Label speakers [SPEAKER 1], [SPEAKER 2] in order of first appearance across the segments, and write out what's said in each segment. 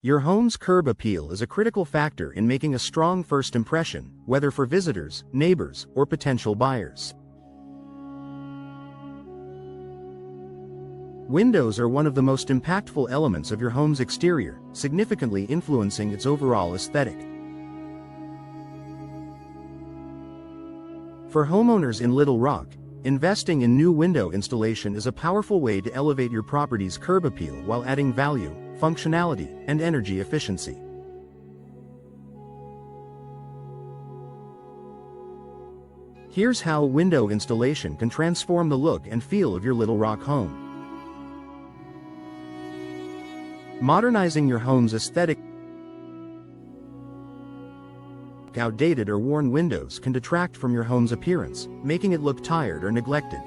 [SPEAKER 1] Your home's curb appeal is a critical factor in making a strong first impression, whether for visitors, neighbors, or potential buyers. Windows are one of the most impactful elements of your home's exterior, significantly influencing its overall aesthetic. For homeowners in Little Rock, investing in new window installation is a powerful way to elevate your property's curb appeal while adding value, functionality, and energy efficiency. Here's how window installation can transform the look and feel of your Little Rock home. Modernizing your home's aesthetic. Outdated or worn windows can detract from your home's appearance, making it look tired or neglected.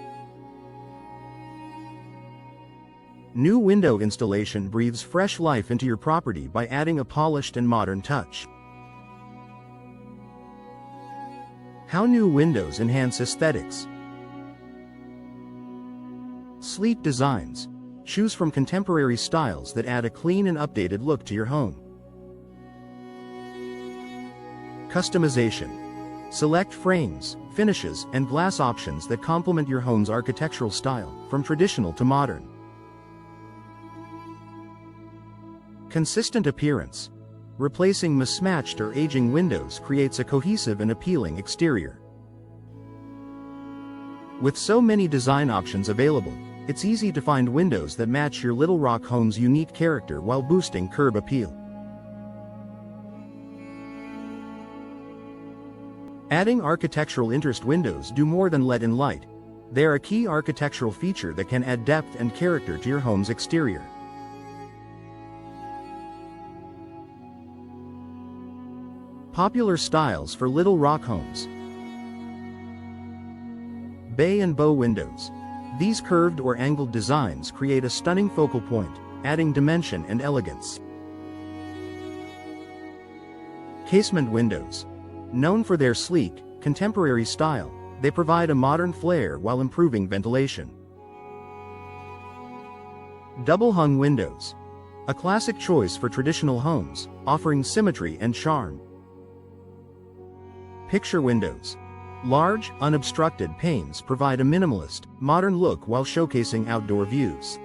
[SPEAKER 1] New window installation breathes fresh life into your property by adding a polished and modern touch. How new windows enhance aesthetics. Sleek designs. Choose from contemporary styles that add a clean and updated look to your home. Customization. Select frames, finishes, and glass options that complement your home's architectural style, from traditional to modern. Consistent appearance. Replacing mismatched or aging windows creates a cohesive and appealing exterior. With so many design options available, it's easy to find windows that match your Little Rock home's unique character while boosting curb appeal. Adding architectural interest. Windows do more than let in light. They are a key architectural feature that can add depth and character to your home's exterior. Popular styles for Little Rock homes. Bay and bow windows. These curved or angled designs create a stunning focal point, adding dimension and elegance. Casement windows. Known for their sleek, contemporary style, they provide a modern flair while improving ventilation. Double-hung windows. A classic choice for traditional homes, offering symmetry and charm. Picture windows. Large, unobstructed panes provide a minimalist, modern look while showcasing outdoor views.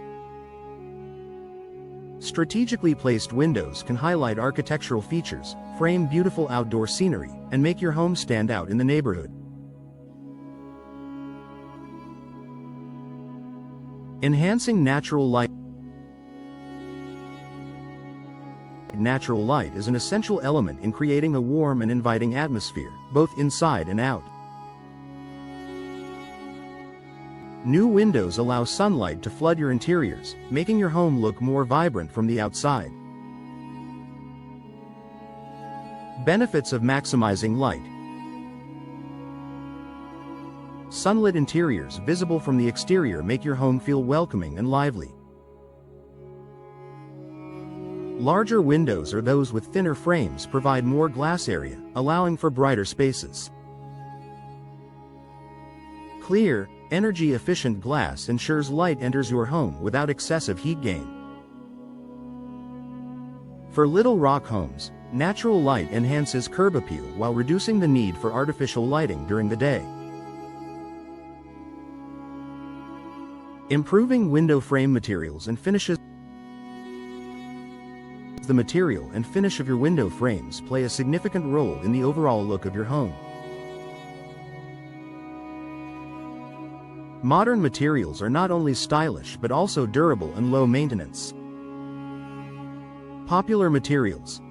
[SPEAKER 1] Strategically placed windows can highlight architectural features, frame beautiful outdoor scenery, and make your home stand out in the neighborhood. Enhancing natural light. Natural light is an essential element in creating a warm and inviting atmosphere, both inside and out. New windows allow sunlight to flood your interiors, making your home look more vibrant from the outside. Benefits of maximizing light. Sunlit interiors visible from the exterior make your home feel welcoming and lively. Larger windows or those with thinner frames provide more glass area, allowing for brighter spaces. Clear, energy-efficient glass ensures light enters your home without excessive heat gain. For Little Rock homes, natural light enhances curb appeal while reducing the need for artificial lighting during the day. Improving window frame materials and finishes. The material and finish of your window frames play a significant role in the overall look of your home. Modern materials are not only stylish but also durable and low maintenance. Popular materials.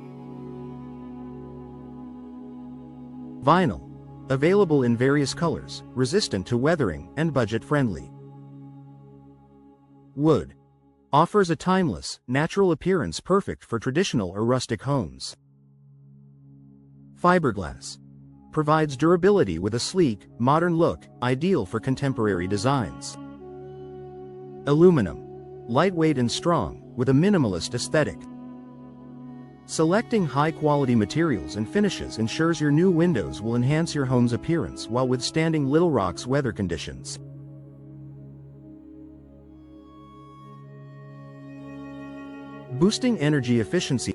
[SPEAKER 1] Vinyl. Available in various colors, resistant to weathering, and budget-friendly. Wood. Offers a timeless, natural appearance perfect for traditional or rustic homes. Fiberglass. Provides durability with a sleek, modern look, ideal for contemporary designs. Aluminum. Lightweight and strong, with a minimalist aesthetic. Selecting high-quality materials and finishes ensures your new windows will enhance your home's appearance while withstanding Little Rock's weather conditions. Boosting energy efficiency.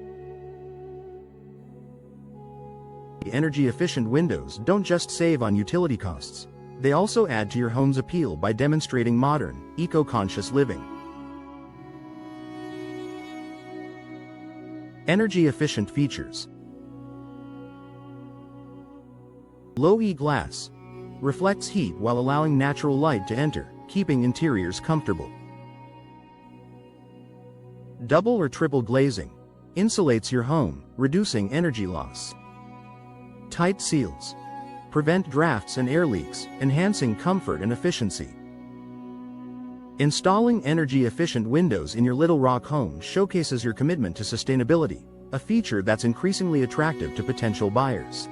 [SPEAKER 1] Energy-efficient windows don't just save on utility costs. They also add to your home's appeal by demonstrating modern, eco-conscious living. Energy-efficient features. Low E glass. Reflects heat while allowing natural light to enter, keeping interiors comfortable. Double or triple glazing. Insulates your home, reducing energy loss. Tight seals. Prevent drafts and air leaks, enhancing comfort and efficiency. Installing energy-efficient windows in your Little Rock home showcases your commitment to sustainability, a feature that's increasingly attractive to potential buyers.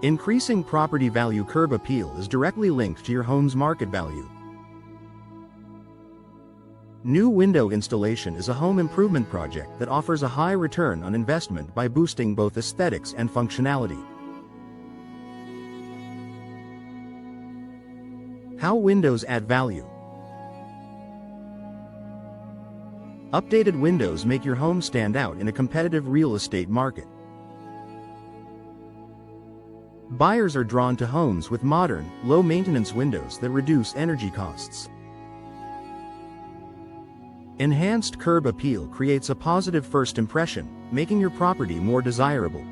[SPEAKER 1] Increasing property value. Curb appeal is directly linked to your home's market value. New window installation is a home improvement project that offers a high return on investment by boosting both aesthetics and functionality. How windows add value. Updated windows make your home stand out in a competitive real estate market. Buyers are drawn to homes with modern, low-maintenance windows that reduce energy costs. Enhanced curb appeal creates a positive first impression, making your property more desirable.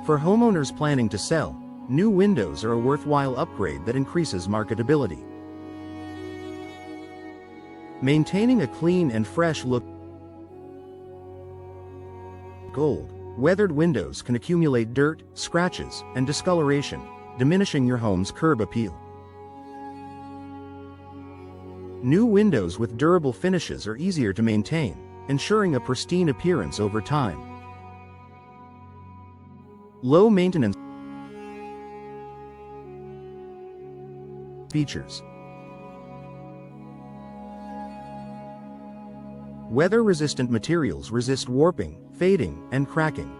[SPEAKER 1] For homeowners planning to sell, new windows are a worthwhile upgrade that increases marketability. Maintaining a clean and fresh look. Old, weathered windows can accumulate dirt, scratches, and discoloration, diminishing your home's curb appeal. New windows with durable finishes are easier to maintain, ensuring a pristine appearance over time. Low maintenance features. Weather-resistant materials resist warping, fading, and cracking.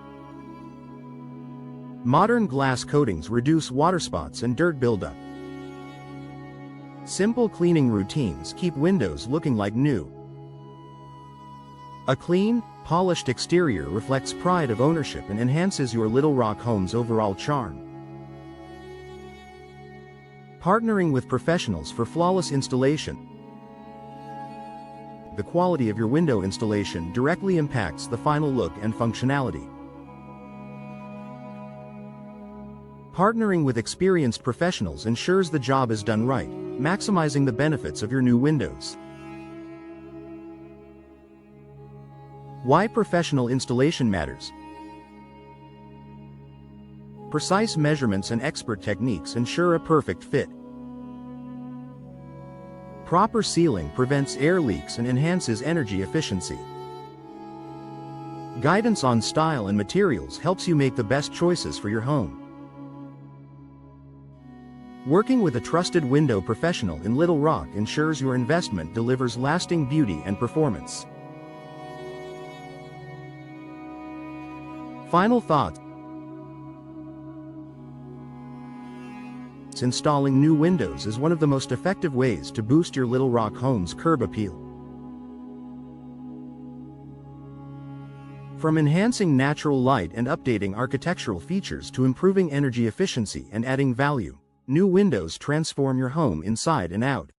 [SPEAKER 1] Modern glass coatings reduce water spots and dirt buildup. Simple cleaning routines keep windows looking like new. A clean, polished exterior reflects pride of ownership and enhances your Little Rock home's overall charm. Partnering with professionals for flawless installation. The quality of your window installation directly impacts the final look and functionality. Partnering with experienced professionals ensures the job is done right, maximizing the benefits of your new windows. Why professional installation matters. Precise measurements and expert techniques ensure a perfect fit. Proper sealing prevents air leaks and enhances energy efficiency. Guidance on style and materials helps you make the best choices for your home. Working with a trusted window professional in Little Rock ensures your investment delivers lasting beauty and performance. Final thoughts. Installing new windows is one of the most effective ways to boost your Little Rock home's curb appeal. From enhancing natural light and updating architectural features to improving energy efficiency and adding value, new windows transform your home inside and out.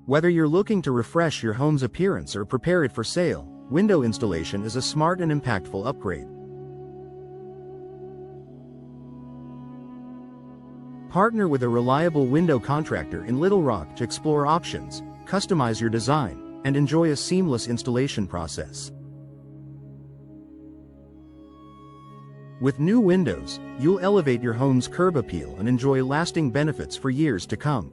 [SPEAKER 1] Whether you're looking to refresh your home's appearance or prepare it for sale, window installation is a smart and impactful upgrade. Partner with a reliable window contractor in Little Rock to explore options, customize your design, and enjoy a seamless installation process. With new windows, you'll elevate your home's curb appeal and enjoy lasting benefits for years to come.